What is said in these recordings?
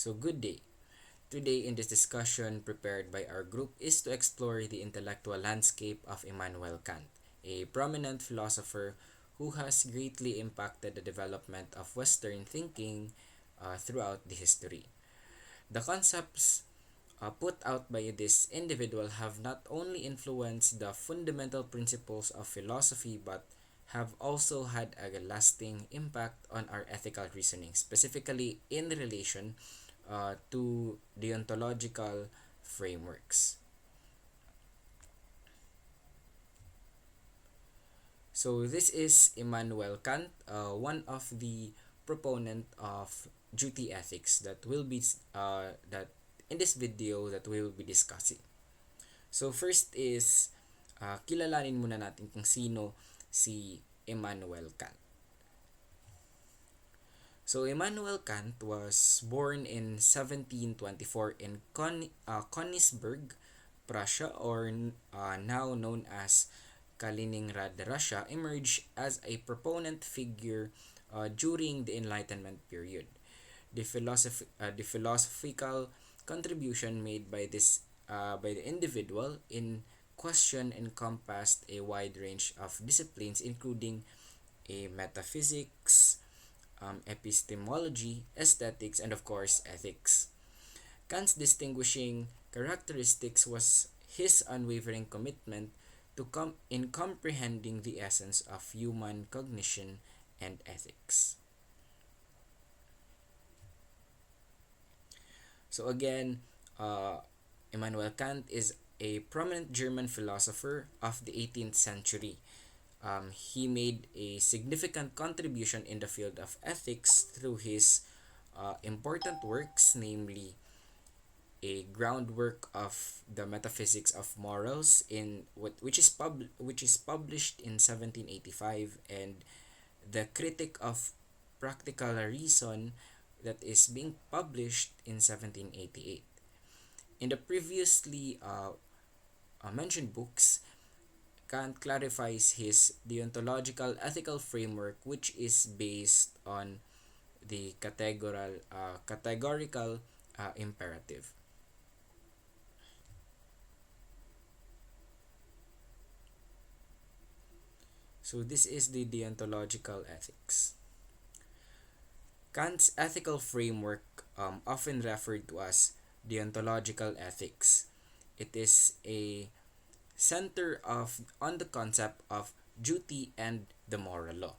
So, good day. Today, in this discussion prepared by our group, is to explore the intellectual landscape of Immanuel Kant, a prominent philosopher who has greatly impacted the development of Western thinking throughout the history. The concepts put out by this individual have not only influenced the fundamental principles of philosophy but have also had a lasting impact on our ethical reasoning, specifically in relation to deontological frameworks. So this is Immanuel Kant, one of the proponent of duty ethics that in this video that we will be discussing. So first is kilalanin muna natin kung sino si Immanuel Kant. So Immanuel Kant was born in 1724 in Königsberg, Prussia, or now known as Kaliningrad, Russia, emerged as a proponent figure during the Enlightenment period. The philosophical contribution made by the individual in question encompassed a wide range of disciplines, including a metaphysics, epistemology, aesthetics, and of course ethics. Kant's distinguishing characteristics was his unwavering commitment to in comprehending the essence of human cognition and ethics. So again, Immanuel Kant is a prominent German philosopher of the 18th century. He made a significant contribution in the field of ethics through his important works, namely a groundwork of the metaphysics of morals which is published in 1785, and the critic of practical reason that is being published in 1788. In the previously mentioned books, Kant clarifies his deontological ethical framework, which is based on the categorical imperative. So this is the deontological ethics. Kant's ethical framework, often referred to as deontological ethics, it is a center of on the concept of duty and the moral law.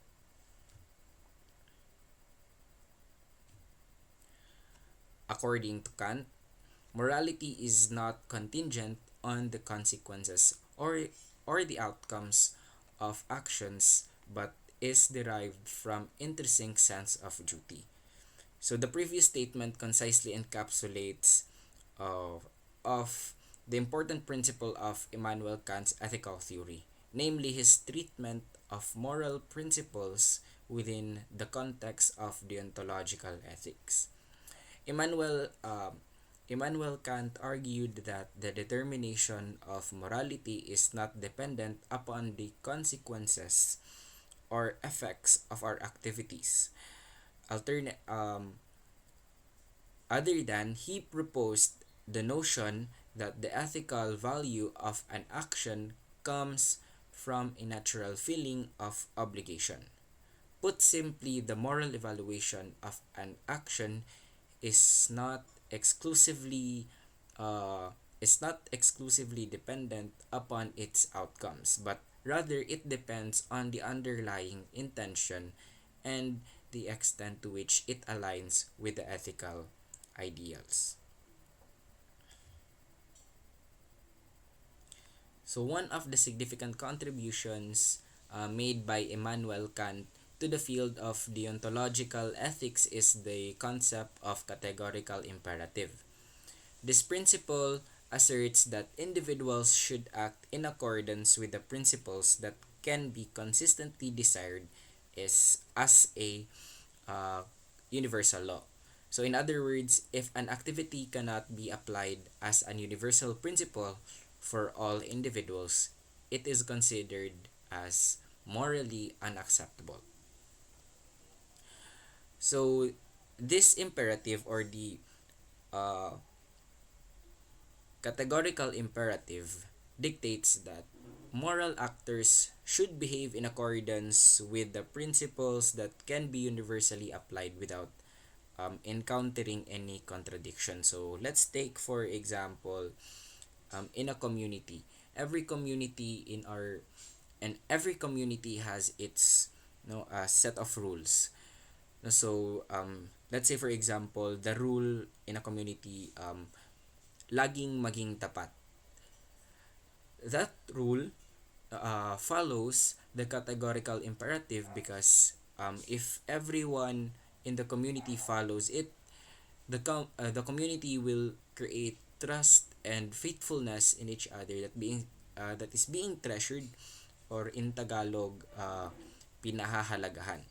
According to Kant, morality is not contingent on the consequences or the outcomes of actions, but is derived from intrinsic sense of duty. So the previous statement concisely encapsulates of the important principle of Immanuel Kant's ethical theory, namely his treatment of moral principles within the context of deontological ethics. Immanuel Immanuel Kant argued that the determination of morality is not dependent upon the consequences or effects of our activities. Alternate Other than he proposed the notion that the ethical value of an action comes from a natural feeling of obligation. Put simply, the moral evaluation of an action is not exclusively dependent upon its outcomes, but rather it depends on the underlying intention and the extent to which it aligns with the ethical ideals. So one of the significant contributions made by Immanuel Kant to the field of deontological ethics is the concept of categorical imperative. This principle asserts that individuals should act in accordance with the principles that can be consistently desired as a uh, universal law. So in other words, if an activity cannot be applied as an universal principle for all individuals, it is considered as morally unacceptable. So this imperative, or the Uh, Categorical imperative dictates that moral actors should behave in accordance with the principles that can be universally applied without encountering any contradiction. So let's take for example, in a community, every community in our and every community has its set of rules. So let's say for example, the rule in a community, laging maging tapat. That rule follows the categorical imperative because if everyone in the community follows it, the community will create trust and faithfulness in each other that is being treasured, or in Tagalog, pinahahalagahan.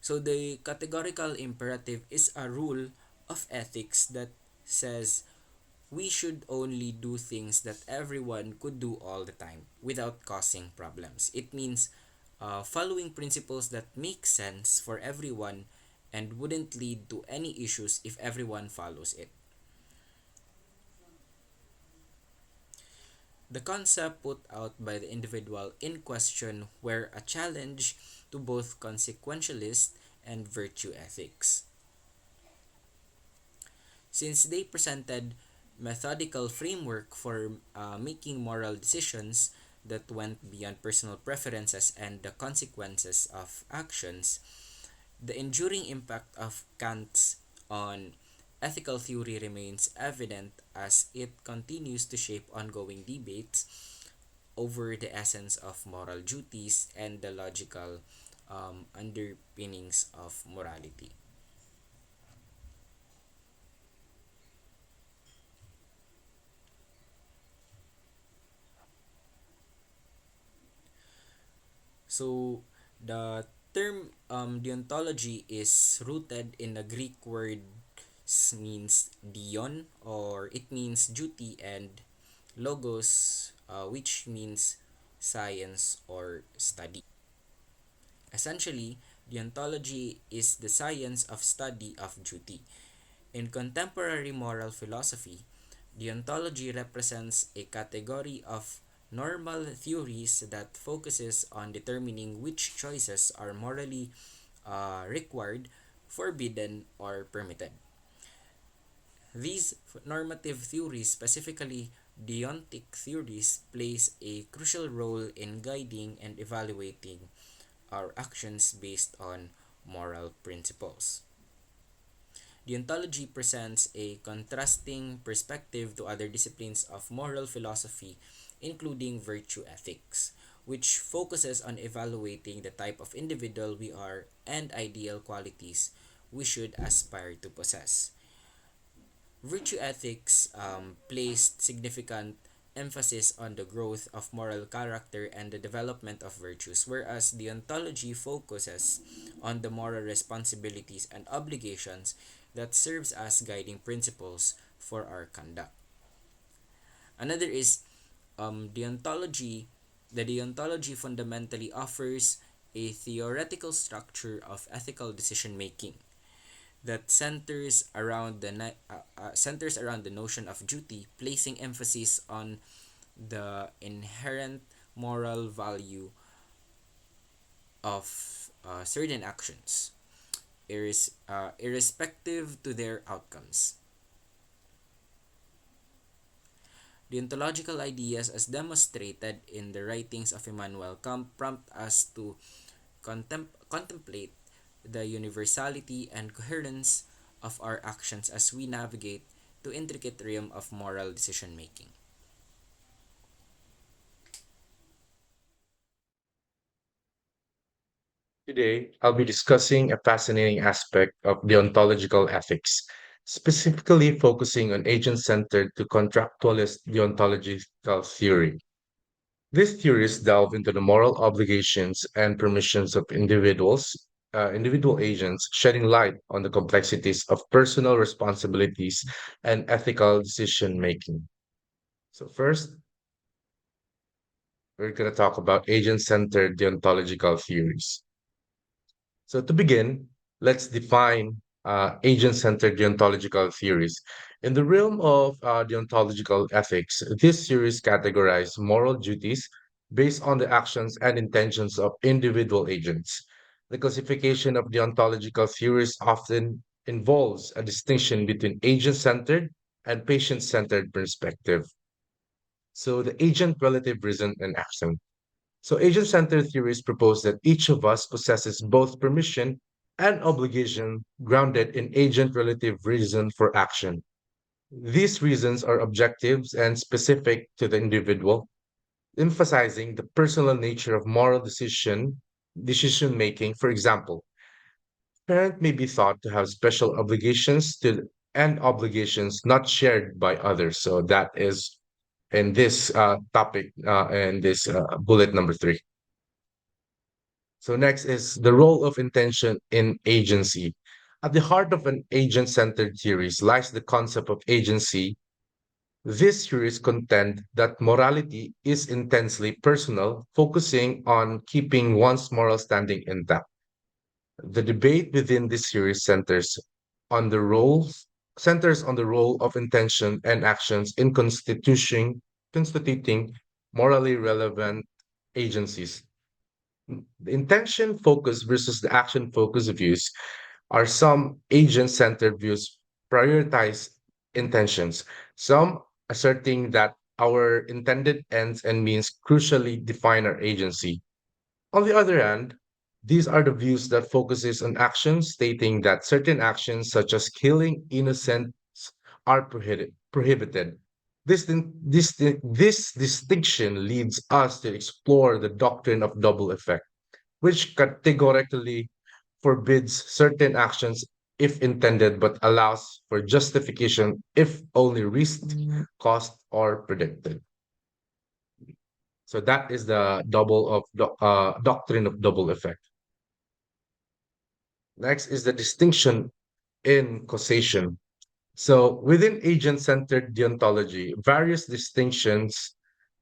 So the categorical imperative is a rule of ethics that says we should only do things that everyone could do all the time without causing problems. It means following principles that make sense for everyone and wouldn't lead to any issues if everyone follows it. The concept put out by the individual in question were a challenge to both consequentialist and virtue ethics, since they presented methodical framework for making moral decisions that went beyond personal preferences and the consequences of actions. The enduring impact of Kant on ethical theory remains evident as it continues to shape ongoing debates over the essence of moral duties and the logical underpinnings of morality. So the term deontology is rooted in the Greek word means dion, or it means duty, and logos, which means science or study. Essentially, deontology is the science of study of duty. In contemporary moral philosophy, deontology represents a category of normal theories that focuses on determining which choices are morally required, forbidden, or permitted. These normative theories, specifically deontic theories, plays a crucial role in guiding and evaluating our actions based on moral principles. Deontology presents a contrasting perspective to other disciplines of moral philosophy, including virtue ethics, which focuses on evaluating the type of individual we are and ideal qualities we should aspire to possess. Virtue ethics placed significant emphasis on the growth of moral character and the development of virtues, whereas deontology focuses on the moral responsibilities and obligations that serves as guiding principles for our conduct. Another is deontology. The deontology fundamentally offers a theoretical structure of ethical decision making that centers around the notion of duty, placing emphasis on the inherent moral value of certain actions, irrespective to their outcomes. Deontological ideas, as demonstrated in the writings of Immanuel Kant, prompt us to contemplate the universality and coherence of our actions as we navigate the intricate realm of moral decision making. Today, I'll be discussing a fascinating aspect of deontological ethics, specifically focusing on agent centered to contractualist deontological theory. These theories delve into the moral obligations and permissions of individual agents, shedding light on the complexities of personal responsibilities and ethical decision making. So, first, we're going to talk about agent centered deontological theories. So, to begin, let's define agent-centered deontological theories. In the realm of deontological ethics, this series categorizes moral duties based on the actions and intentions of individual agents. The classification of deontological theories often involves a distinction between agent-centered and patient-centered perspective. So the agent relative reason and action. So agent-centered theories propose that each of us possesses both permission and obligation grounded in agent-relative reason for action. These reasons are objectives and specific to the individual, emphasizing the personal nature of moral decision making. For example, parent may be thought to have special obligations to and obligations not shared by others. So that is in this topic in this bullet number three. So next is the role of intention in agency. At the heart of an agent-centered theories lies the concept of agency. These theories contend that morality is intensely personal, focusing on keeping one's moral standing intact. The debate within this series on the roles centers on the role of intention and actions in constituting morally relevant agencies. The intention focus versus the action focus views are some agent centered views prioritize intentions, some asserting that our intended ends and means crucially define our agency. On the other hand, these are the views that focuses on actions, stating that certain actions such as killing innocents are prohibited. This distinction leads us to explore the doctrine of double effect, which categorically forbids certain actions if intended but allows for justification if only risked, cost, or predicted. So that is the doctrine of double effect. Next is the distinction in causation. So within agent-centered deontology, various distinctions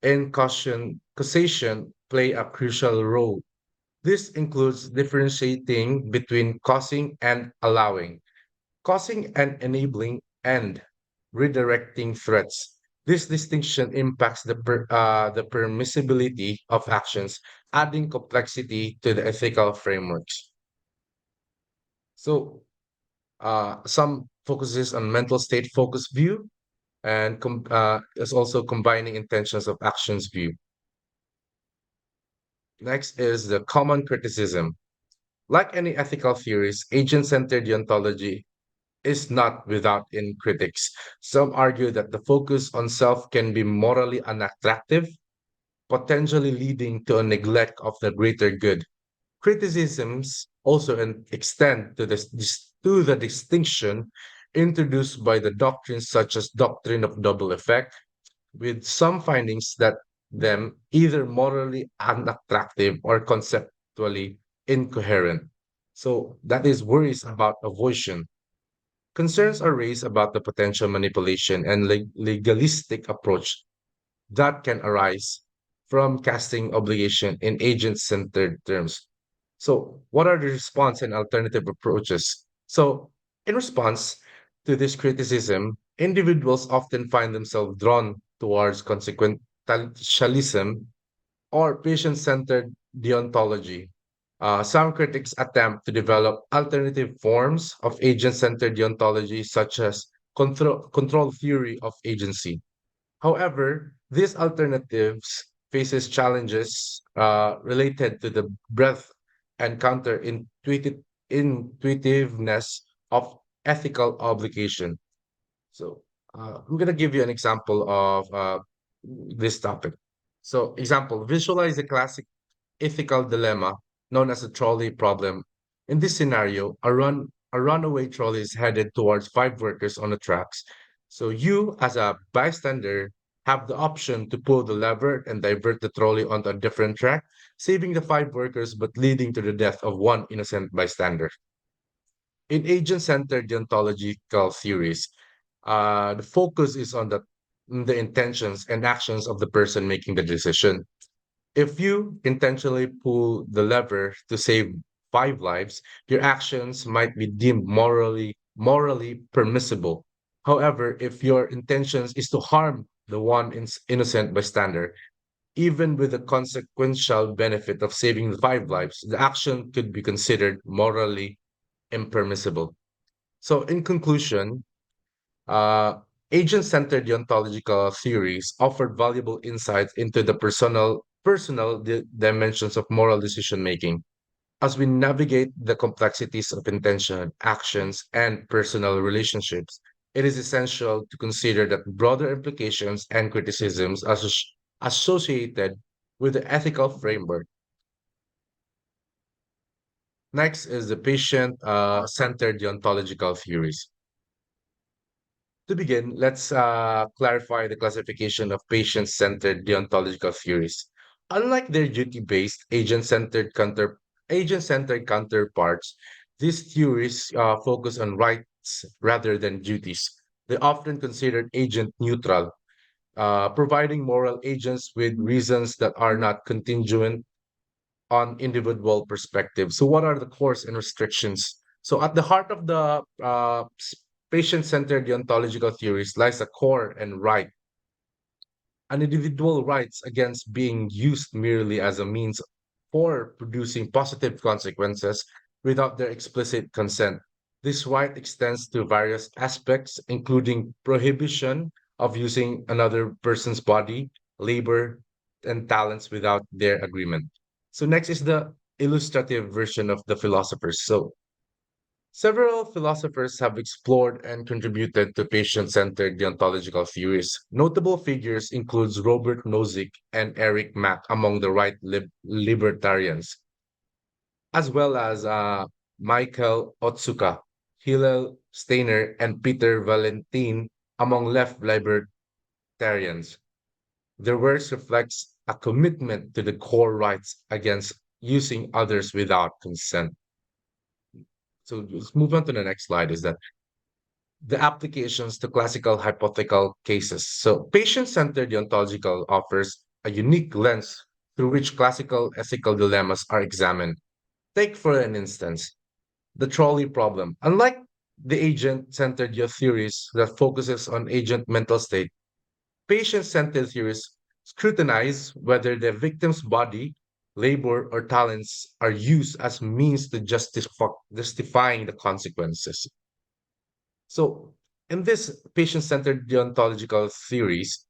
in causation play a crucial role. This includes differentiating between causing and allowing, causing and enabling, and redirecting threats. This distinction impacts the permissibility of actions, adding complexity to the ethical frameworks. So, some focuses on mental state focus view, and is also combining intentions of actions view. Next is the common criticism. Like any ethical theories, agent-centered deontology is not without in critics. Some argue that the focus on self can be morally unattractive, potentially leading to a neglect of the greater good. Criticisms also extend to the distinction introduced by the doctrines such as doctrine of double effect, with some findings that them either morally unattractive or conceptually incoherent. So that is worries about avoidance. Concerns are raised about the potential manipulation and legalistic approach that can arise from casting obligation in agent-centered terms. So, what are the response and alternative approaches? So, in response to this criticism, individuals often find themselves drawn towards consequentialism or patient-centered deontology. Some critics attempt to develop alternative forms of agent-centered deontology, such as control theory of agency. However, these alternatives faces challenges related to the breadth and intuitiveness of ethical obligation. So I'm going to give you an example of this topic. So, example, visualize a classic ethical dilemma known as the trolley problem. In this scenario, a runaway trolley is headed towards five workers on the tracks. So you, as a bystander, have the option to pull the lever and divert the trolley onto a different track, saving the five workers but leading to the death of one innocent bystander. In agent-centered deontological theories, the focus is on the intentions and actions of the person making the decision. If you intentionally pull the lever to save five lives, your actions might be deemed morally permissible. However, if your intentions is to harm the one innocent bystander, even with the consequential benefit of saving five lives, the action could be considered morally impermissible. So, in conclusion, uh, agent-centered deontological theories offered valuable insights into the personal dimensions of moral decision making. As we navigate the complexities of intention, actions, and personal relationships, it is essential to consider the broader implications and criticisms associated with the ethical framework. Next is the patient-centered deontological theories. To begin, let's clarify the classification of patient-centered deontological theories. Unlike their duty-based, agent-centered counterparts, these theories focus on rights rather than duties. They often considered agent neutral, providing moral agents with reasons that are not contingent on individual perspective. So, what are the cores and restrictions? So, at the heart of the patient centered deontological theories lies a core and right, an individual rights against being used merely as a means for producing positive consequences without their explicit consent. This right extends to various aspects, including prohibition of using another person's body, labor, and talents without their agreement. So, next is the illustrative version of the philosophers. So, several philosophers have explored and contributed to patient-centered deontological theories. Notable figures includes Robert Nozick and Eric Mack among the libertarians, as well as Michael Otsuka, Hillel Steiner, and Peter Valentin among left libertarians. Their works reflects a commitment to the core rights against using others without consent. So let's move on to the next slide. Is that the applications to classical hypothetical cases. So, patient centered deontological offers a unique lens through which classical ethical dilemmas are examined. Take, for an instance, the trolley problem. Unlike the agent centered theories that focuses on agent mental state, patient centered theories scrutinize whether the victim's body, labor, or talents are used as means to justifying the consequences. So, in this patient-centered deontological theories,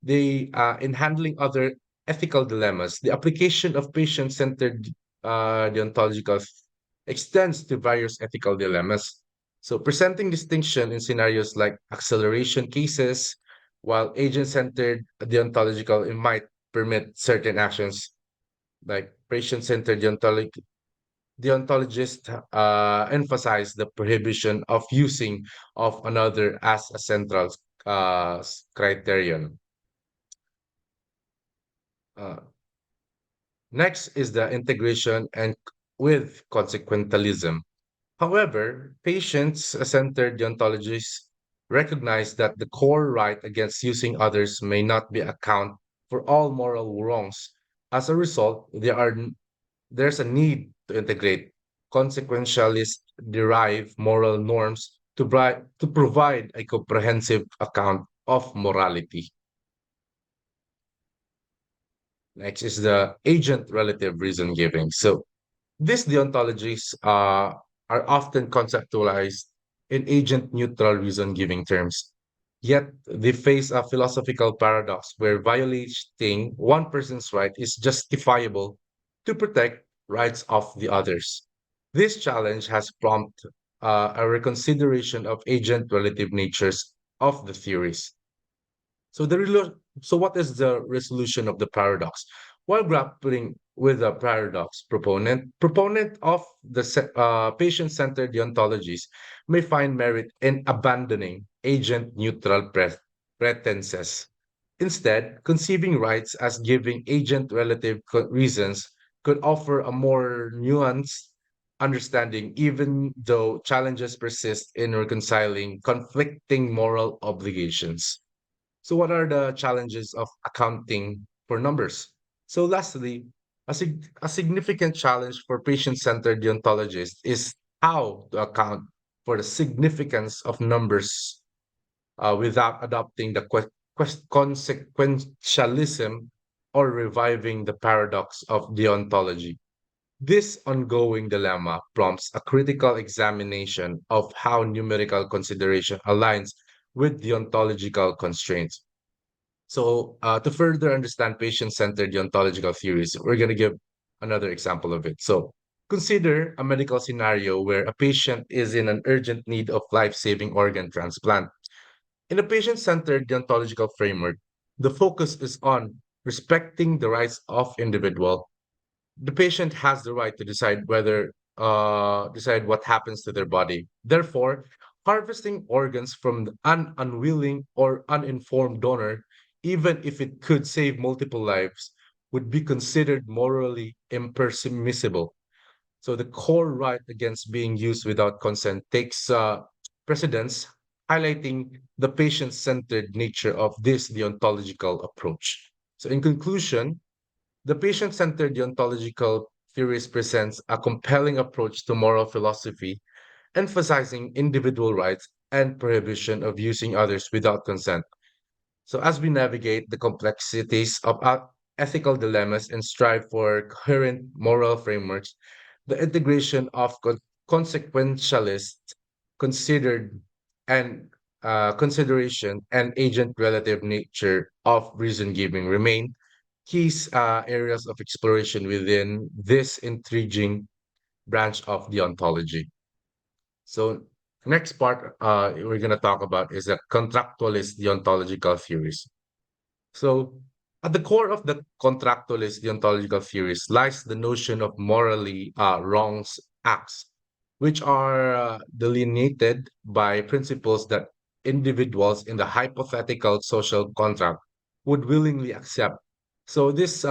in handling other ethical dilemmas, the application of patient-centered deontological extends to various ethical dilemmas. So, presenting distinction in scenarios like acceleration cases, while agent-centered deontological it might permit certain actions like patient-centered deontologists emphasize the prohibition of using of another as a central criterion. Uh, Next is the integration and with consequentialism. However, patient-centered deontologists recognize that the core right against using others may not be account for all moral wrongs. As a result, there's a need to integrate consequentialist derived moral norms to provide a comprehensive account of morality. Next is the agent relative reason giving. So these deontologies are often conceptualized in agent neutral reason giving terms. Yet they face a philosophical paradox where violating one person's right is justifiable to protect rights of the others. This challenge has prompted a reconsideration of agent relative natures of the theories. So what is the resolution of the paradox? While grappling with the paradox, proponent of the patient-centered deontologies may find merit in abandoning agent-neutral pretenses. Instead, conceiving rights as giving agent relative reasons could offer a more nuanced understanding, even though challenges persist in reconciling conflicting moral obligations. So, what are the challenges of accounting for numbers? So, lastly, A significant challenge for patient centered deontologists is how to account for the significance of numbers without adopting the consequentialism or reviving the paradox of deontology. This ongoing dilemma prompts a critical examination of how numerical consideration aligns with deontological constraints. So, to further understand patient centered deontological theories, we're going to give another example of it. So, consider a medical scenario where a patient is in an urgent need of life saving organ transplant. In a patient centered deontological framework, the focus is on respecting the rights of individual. The patient has the right to decide what happens to their body. Therefore, harvesting organs from an unwilling or uninformed donor, even if it could save multiple lives, would be considered morally impermissible. So the core right against being used without consent takes precedence, highlighting the patient-centered nature of this deontological approach. So in conclusion, the patient centered deontological theories presents a compelling approach to moral philosophy, emphasizing individual rights and prohibition of using others without consent. So, as we navigate the complexities of ethical dilemmas and strive for coherent moral frameworks, the integration of consequentialist considered and consideration and agent relative nature of reason giving remain key areas of exploration within this intriguing branch of the ontology. So, next part we're going to talk about is the contractualist deontological theories. So, at the core of the contractualist deontological theories lies the notion of morally wrongs acts, which are delineated by principles that individuals in the hypothetical social contract would willingly accept. So, this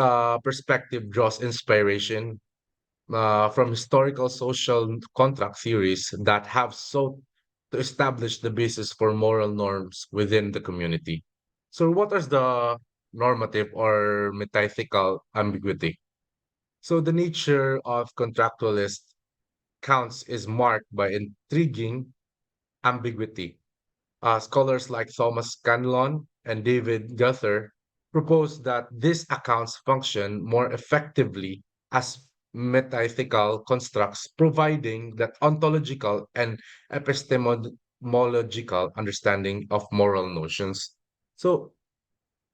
perspective draws inspiration from historical social contract theories that have sought to establish the basis for moral norms within the community. So, what is the normative or metaphysical ambiguity? So, the nature of contractualist counts is marked by intriguing ambiguity. Scholars like Thomas Scanlon and David Guthrie propose that these accounts function more effectively as metaethical constructs, providing that ontological and epistemological understanding of moral notions. So,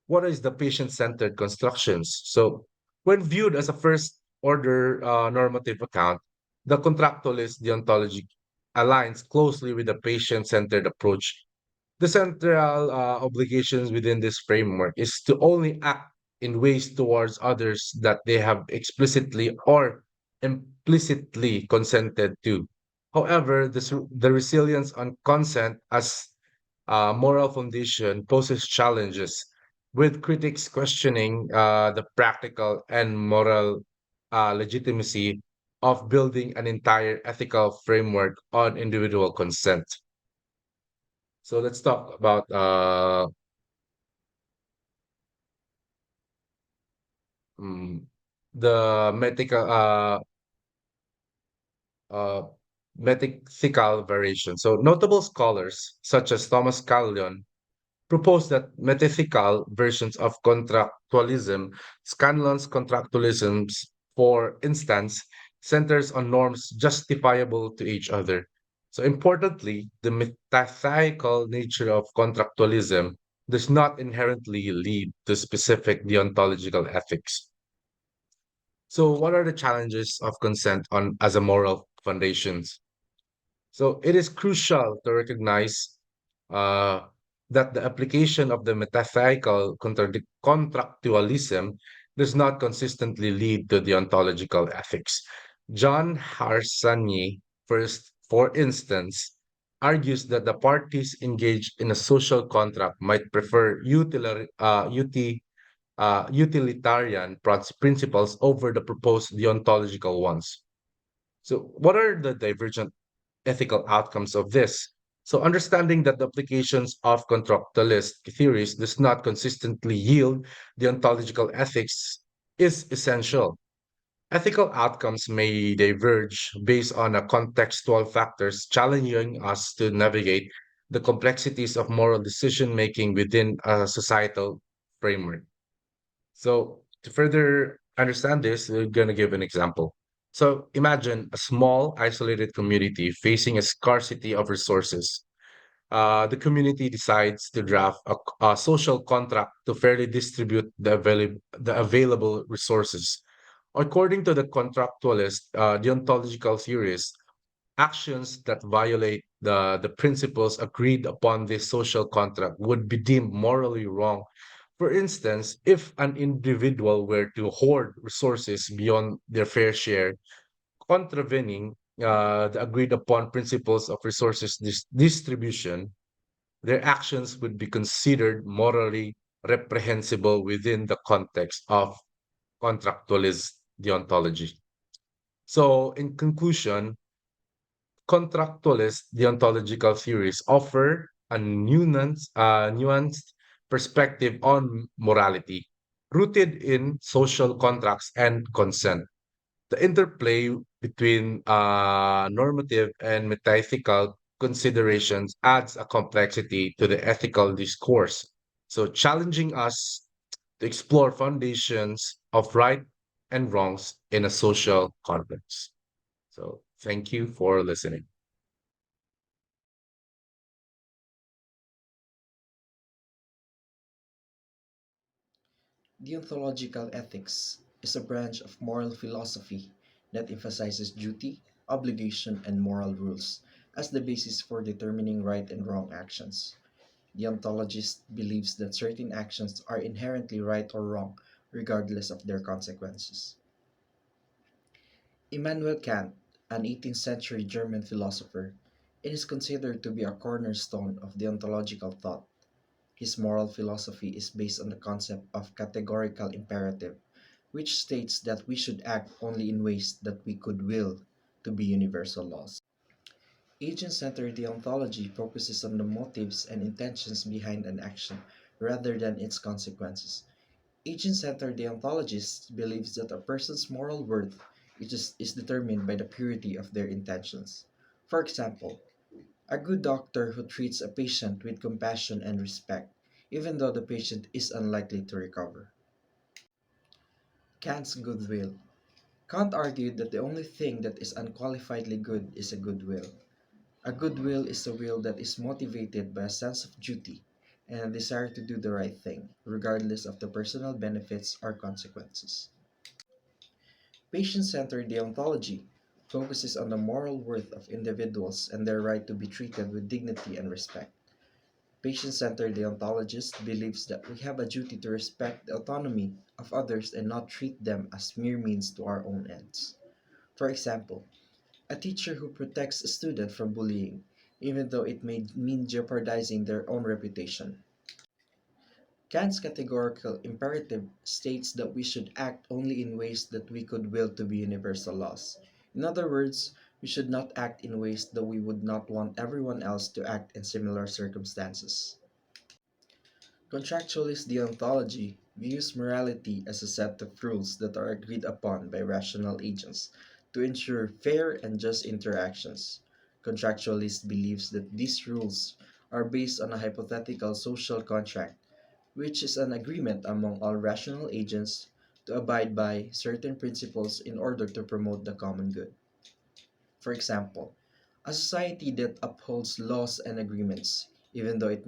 what is the patient-centered constructions? So, when viewed as a first-order normative account, the contractualist deontology aligns closely with the patient-centered approach. The central obligations within this framework is to only act in ways towards others that they have explicitly or implicitly consented to. However, the resilience on consent as a moral foundation poses challenges, with critics questioning the practical and moral legitimacy of building an entire ethical framework on individual consent. So let's talk about mm, the uh, methical variation. So notable scholars such as Thomas Callion propose that metaphysical versions of contractualism, Scanlon's contractualism, for instance, centers on norms justifiable to each other. So importantly, the metaphysical nature of contractualism does not inherently lead to specific deontological ethics. So what are the challenges of consent on as a moral foundations? So it is crucial to recognize uh, that the application of the metaphysical contractualism does not consistently lead to deontological ethics. John Harsanyi, first, for instance, argues that the parties engaged in a social contract might prefer utilitarian principles over the proposed deontological ones. So, what are the divergent ethical outcomes of this? So, understanding that the applications of contractualist theories does not consistently yield deontological ethics is essential. Ethical outcomes may diverge based on a contextual factors, challenging us to navigate the complexities of moral decision making within a societal framework. So, to further understand this, we're going to give an example. So, imagine a small, isolated community facing a scarcity of resources. The community decides to draft a social contract to fairly distribute the available resources. According to the contractualist deontological theories, actions that violate the principles agreed upon this social contract would be deemed morally wrong. For instance, if an individual were to hoard resources beyond their fair share, contravening the agreed upon principles of resources distribution, their actions would be considered morally reprehensible within the context of contractualist deontology. So, in conclusion, contractualist deontological theories offer a nuanced perspective on morality, rooted in social contracts and consent. The interplay between normative and metaphysical considerations adds a complexity to the ethical discourse. So, challenging us to explore foundations of right and wrongs in a social context. So, thank you for listening. Deontological ethics is a branch of moral philosophy that emphasizes duty, obligation, and moral rules as the basis for determining right and wrong actions. The ontologist believes that certain actions are inherently right or wrong, regardless of their consequences. Immanuel Kant, an 18th century German philosopher, is considered to be a cornerstone of deontological thought. His moral philosophy is based on the concept of categorical imperative, which states that we should act only in ways that we could will to be universal laws. Agent-centered deontology focuses on the motives and intentions behind an action rather than its consequences. Agent-centered deontologists believes that a person's moral worth is determined by the purity of their intentions. For example, a good doctor who treats a patient with compassion and respect, even though the patient is unlikely to recover. Kant's goodwill. Kant argued that the only thing that is unqualifiedly good is a good will. A good will is a will that is motivated by a sense of duty and a desire to do the right thing, regardless of the personal benefits or consequences. Patient centered deontology focuses on the moral worth of individuals and their right to be treated with dignity and respect. Patient centered deontologist believes that we have a duty to respect the autonomy of others and not treat them as mere means to our own ends. For example, a teacher who protects a student from bullying, even though it may mean jeopardizing their own reputation. Kant's categorical imperative states that we should act only in ways that we could will to be universal laws. In other words, we should not act in ways that we would not want everyone else to act in similar circumstances. Contractualist deontology views morality as a set of rules that are agreed upon by rational agents to ensure fair and just interactions. Contractualist believes that these rules are based on a hypothetical social contract, which is an agreement among all rational agents to abide by certain principles in order to promote the common good. For example, a society that upholds laws and agreements, even though it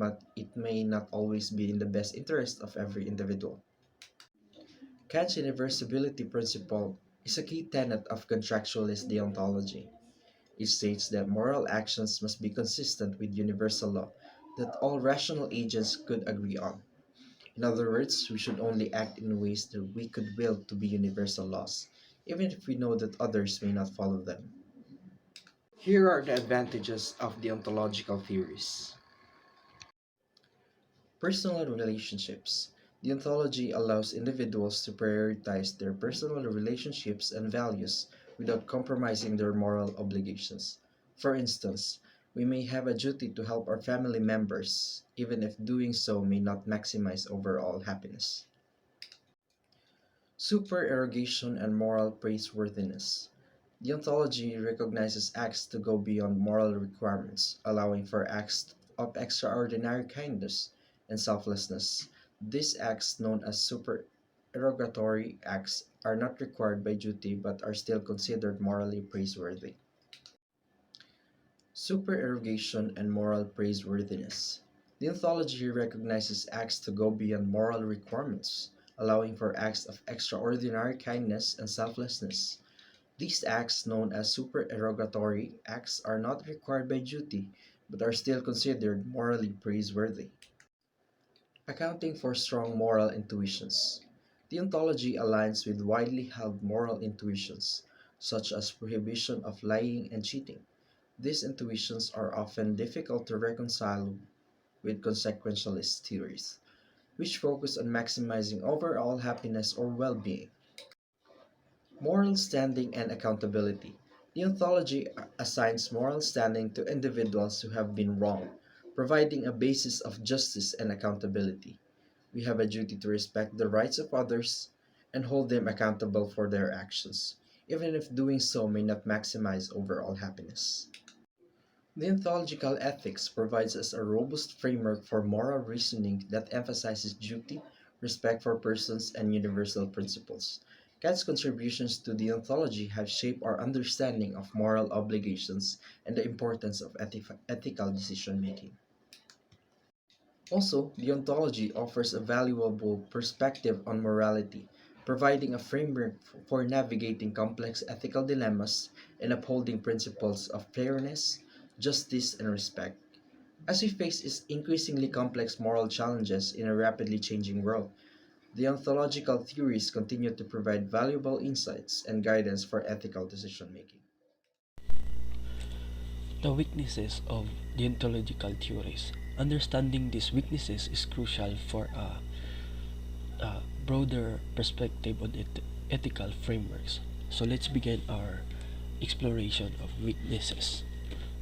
may not always be in the best interest of every individual. Kant's universality principle is a key tenet of contractualist deontology. It states that moral actions must be consistent with universal law that all rational agents could agree on. In other words, we should only act in ways that we could will to be universal laws, even if we know that others may not follow them. Here are the advantages of deontological theories. Personal relationships. Deontology allows individuals to prioritize their personal relationships and values without compromising their moral obligations. For instance, we may have a duty to help our family members, even if doing so may not maximize overall happiness. Supererogation and moral praiseworthiness. Deontology recognizes acts to go beyond moral requirements, allowing for acts of extraordinary kindness and selflessness. These acts, known as supererogatory acts, are not required by duty but are still considered morally praiseworthy. Supererogation and moral praiseworthiness. Deontology recognizes acts to go beyond moral requirements, allowing for acts of extraordinary kindness and selflessness. These acts, known as supererogatory acts, are not required by duty, but are still considered morally praiseworthy. Accounting for strong moral intuitions. Deontology aligns with widely held moral intuitions, such as prohibition of lying and cheating. These intuitions are often difficult to reconcile with consequentialist theories, which focus on maximizing overall happiness or well being. Moral standing and accountability. Deontology assigns moral standing to individuals who have been wronged, providing a basis of justice and accountability. We have a duty to respect the rights of others and hold them accountable for their actions, even if doing so may not maximize overall happiness. Deontological ethics provides us a robust framework for moral reasoning that emphasizes duty, respect for persons, and universal principles. Kant's contributions to deontology have shaped our understanding of moral obligations and the importance of ethical decision making. Also, deontology offers a valuable perspective on morality, providing a framework for navigating complex ethical dilemmas and upholding principles of fairness, justice, and respect. As we face increasingly complex moral challenges in a rapidly changing world, deontological theories continue to provide valuable insights and guidance for ethical decision making. The weaknesses of deontological theories. Understanding these weaknesses is crucial for a broader perspective on ethical frameworks. So let's begin our exploration of weaknesses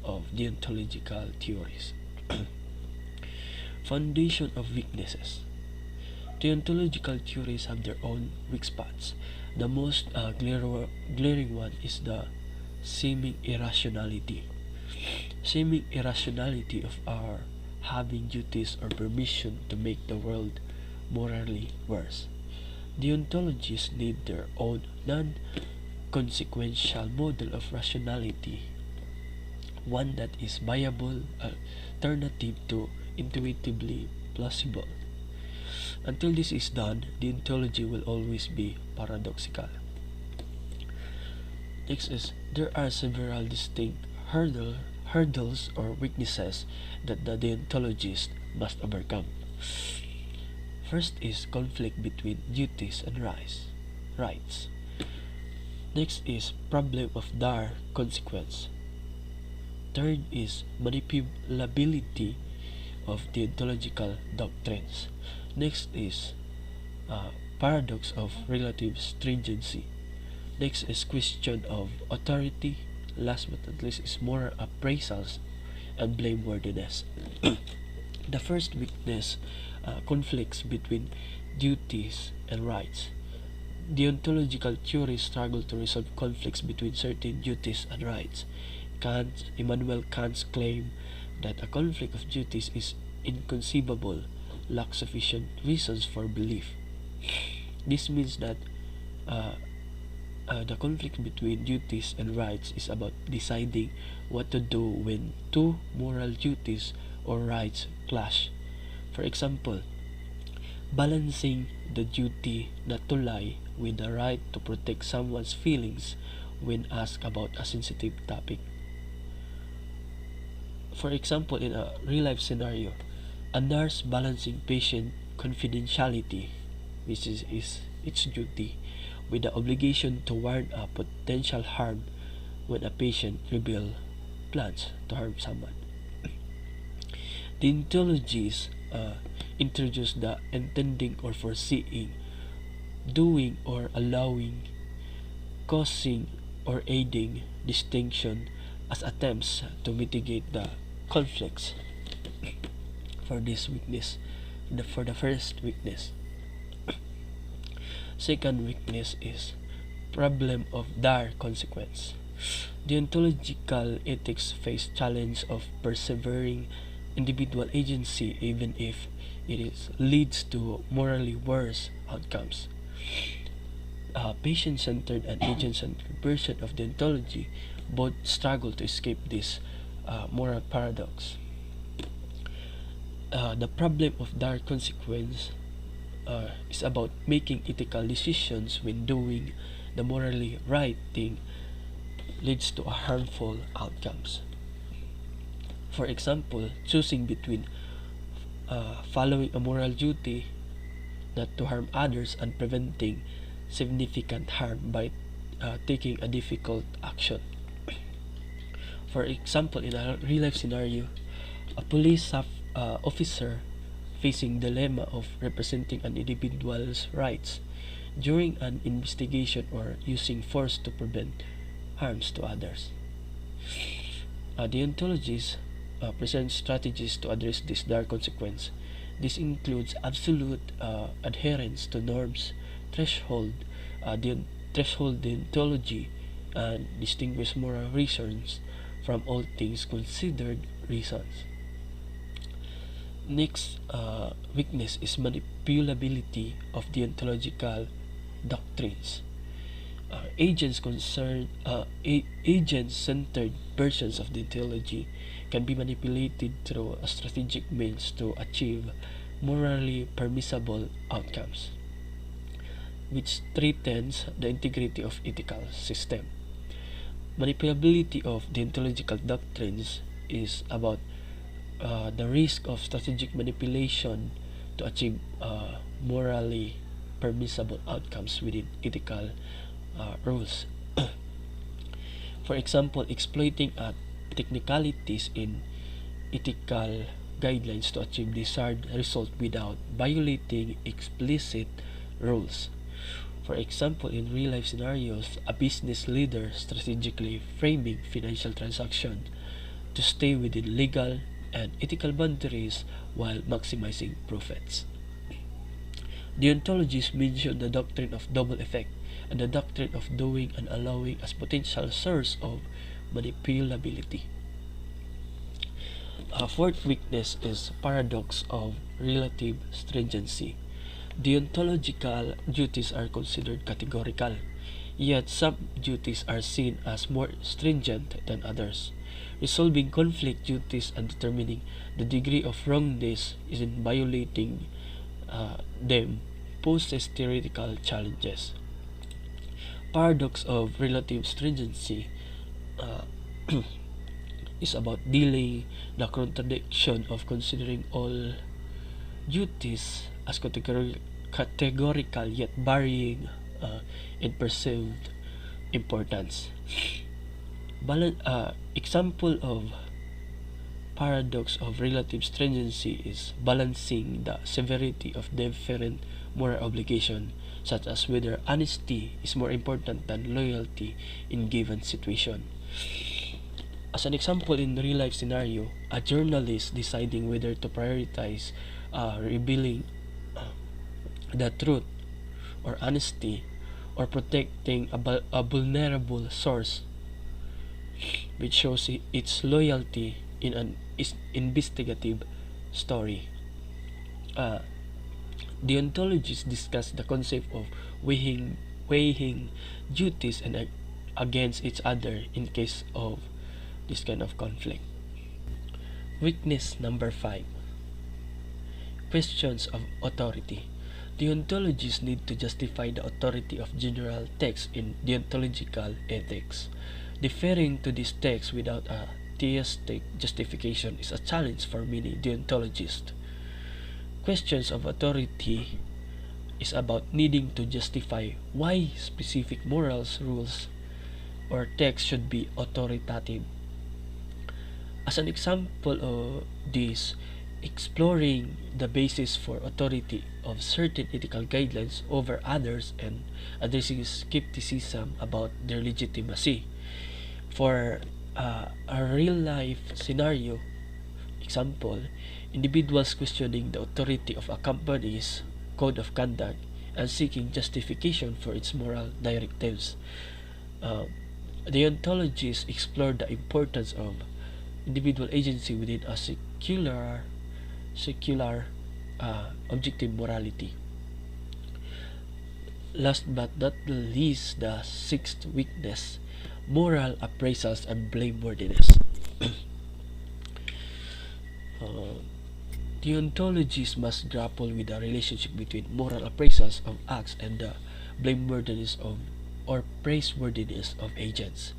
of deontological theories. Foundation of weaknesses. Deontological theories have their own weak spots. The most glaring one is the seeming irrationality. Seeming irrationality of our having duties or permission to make the world morally worse. Deontologists need their own non consequential model of rationality, one that is viable alternative to intuitively plausible. Until this is done, deontology will always be paradoxical. Next is there are several distinct hurdles or weaknesses that the deontologist must overcome. First is conflict between duties and rights. Next is problem of dire consequence. Third is manipulability of deontological doctrines. Next is paradox of relative stringency. Next is question of authority. Last but not least is moral appraisals and blameworthiness. The first weakness conflicts between duties and rights. Deontological theories struggle to resolve conflicts between certain duties and rights. Immanuel Kant's claim that a conflict of duties is inconceivable lacks sufficient reasons for belief. This means that uh, the conflict between duties and rights is about deciding what to do when two moral duties or rights clash. For example, balancing the duty not to lie with the right to protect someone's feelings when asked about a sensitive topic. For example, in a real life scenario, a nurse balancing patient confidentiality, which is its duty, with the obligation to warn a potential harm when a patient reveals plans to harm someone. Deontologies introduce the intending or foreseeing, doing or allowing, causing or aiding distinction as attempts to mitigate the conflicts for this weakness. For the first weakness, Second weakness is problem of dire consequence. Deontological ethics face challenge of persevering individual agency even if leads to morally worse outcomes. Patient-centered and agent-centered version of deontology both struggle to escape this moral paradox. The problem of dire consequence is about making ethical decisions when doing the morally right thing leads to harmful outcomes. For example, choosing between following a moral duty not to harm others and preventing significant harm by taking a difficult action. For example, in a real life scenario, a police officer facing dilemma of representing an individual's rights during an investigation or using force to prevent harms to others. Deontologists present strategies to address this dire consequence. This includes absolute adherence to norms, threshold, threshold deontology, and distinguish moral reasons from all things considered reasons. Next weakness is manipulability of deontological doctrines. Agent-centered versions of deontology can be manipulated through a strategic means to achieve morally permissible outcomes, which threatens the integrity of ethical system. Manipulability of deontological doctrines is about the risk of strategic manipulation to achieve morally permissible outcomes within ethical rules. For example, exploiting technicalities in ethical guidelines to achieve desired result without violating explicit rules. For example, in real life scenarios, a business leader strategically framing financial transactions to stay within legal and ethical boundaries while maximizing profits. Deontologists mention the doctrine of double effect and the doctrine of doing and allowing as potential source of manipulability. A fourth weakness is paradox of relative stringency. Deontological duties are considered categorical, yet some duties are seen as more stringent than others. Resolving conflict duties and determining the degree of wrongness in violating them poses theoretical challenges. Paradox of relative stringency uh, is about dealing the contradiction of considering all duties as categorical yet varying in perceived importance. Example of paradox of relative stringency is balancing the severity of different moral obligation, such as whether honesty is more important than loyalty in given situation. As an example, in real life scenario, a journalist deciding whether to prioritize revealing the truth or honesty or protecting a vulnerable source, which shows its loyalty in an investigative story. Uh, Deontologists discuss the concept of weighing duties and against each other in case of this kind of conflict. Weakness number 5. Questions of authority. Deontologists need to justify the authority of general texts in deontological ethics. Deferring to this text without a theistic justification is a challenge for many deontologists. Questions of authority is about needing to justify why specific morals, rules, or texts should be authoritative. As an example of this, exploring the basis for authority of certain ethical guidelines over others and addressing skepticism about their legitimacy. For a real-life scenario, example, individuals questioning the authority of a company's code of conduct and seeking justification for its moral directives. Uh, Deontologists explore the importance of individual agency within a secular objective morality. Last but not least, the sixth weakness, moral appraisals and blameworthiness. uh, Deontologists must grapple with the relationship between moral appraisals of acts and the blameworthiness of or praiseworthiness of agents.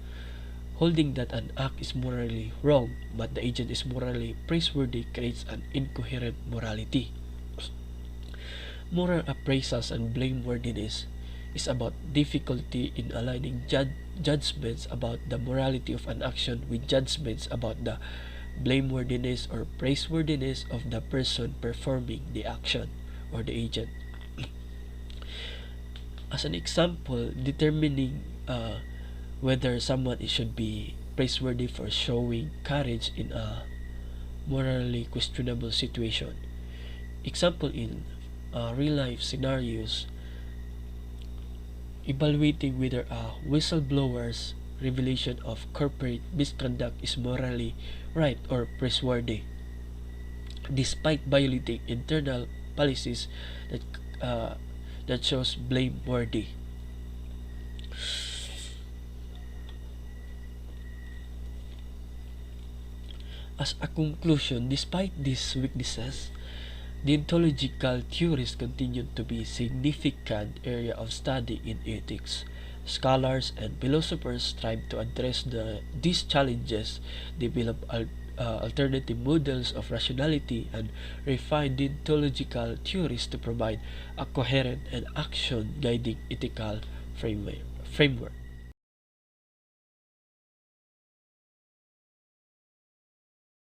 Holding that an act is morally wrong but the agent is morally praiseworthy creates an incoherent morality. Moral appraisals and blameworthiness is about difficulty in aligning judgments about the morality of an action with judgments about the blameworthiness or praiseworthiness of the person performing the action or the agent. As an example, determining whether someone should be praiseworthy for showing courage in a morally questionable situation. Example in real life scenarios, evaluating whether a whistleblower's revelation of corporate misconduct is morally right or praiseworthy, despite violating internal policies that uh, that shows blameworthy. As a conclusion, despite these weaknesses, the ontological theories continue to be a significant area of study in ethics. Scholars and philosophers strive to address these challenges, develop alternative models of rationality, and refine deontological theories to provide a coherent and action-guiding ethical framework.